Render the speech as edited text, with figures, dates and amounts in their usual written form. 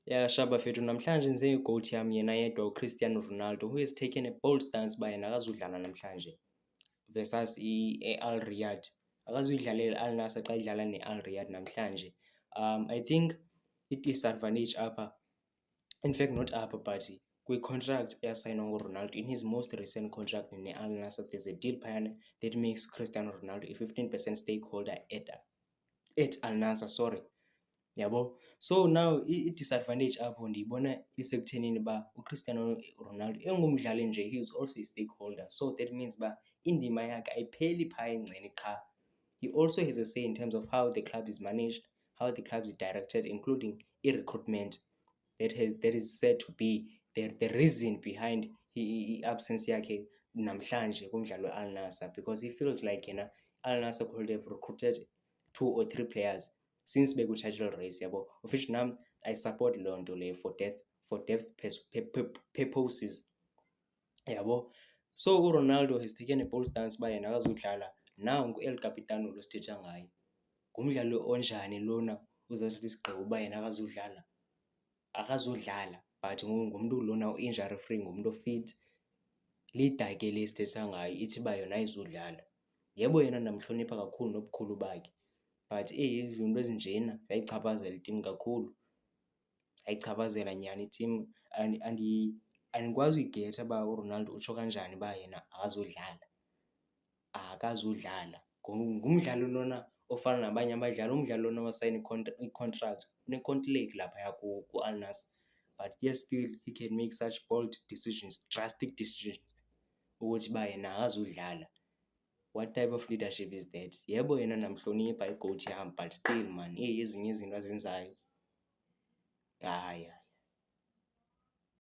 Yeah, Shaba fethu namhlanje nze i-GOAT yami yena yedwa uCristiano Ronaldo, who has taken a bold stance uba yena akazudlala namhlanje versus i-Al Riyadh. Akazuyidlalela i-Al Nassr xa idlala ne-Al Riyadh namhlanje. I think i-disadvantage apha, in fact not apha, but kwi-contract eyasayinwa nguRonaldo in his most recent contract ne-Al Nassr, there's a deal phayana that makes Cristiano Ronaldo a 15% stakeholder at Al Nassr, sorry. Yabo, so now i-disadvantage apho ndiyibona isekuthenini uba uCristiano Ronaldo engumdlali nje, he is also a stakeholder, so that means uba indima yakhe ayipheli phaa engceni qha. He also has a say in terms of how the club is managed, how the club is directed, including i-recruitment that is said to be the reason behind i-absence yakhe namhlanje kumdlalo we-Al Nassr, because he feels like yena Al Nassr could have recruited 2 or 3 players since beku-title race, yabo, of which nam I support loo nto leyo for depth purposes, yabo. So uRonaldo has taken a bold stance uba yena akazudlala. Nangu El Capitano lo sithetha ngaye, ngumdlali onjani lona uzawuthatha isigqibo uba yena akazudlala but ngumntu lona u-injury free, ngumntu ofit. Leader ke le sithetha ngayo ithi uba yona ayizudlala. Yebo yena ndamhlonipha kakhulu nobukhulu bakhe, but izinto ezinjena zayichaphazela itimu kakhulu, zayichaphazela nyhani itimu. Andikwazi uyigetha uba uRonaldo utsho kanjani uba yena akazudlala. Akazudlala, ngumdlali lona ofana nabanye abadlali, umdlali lona wasayina i-contract, une-contract laphaya ku-Al Nassr, but yet still he can make such bold decisions, drastic decisions ukuthi uba yena akazudlala. What type of leadership is that? Yebo yena ndamhlonipha i-GOAT yam, but still man, ezinye izinto azenzayo hayi.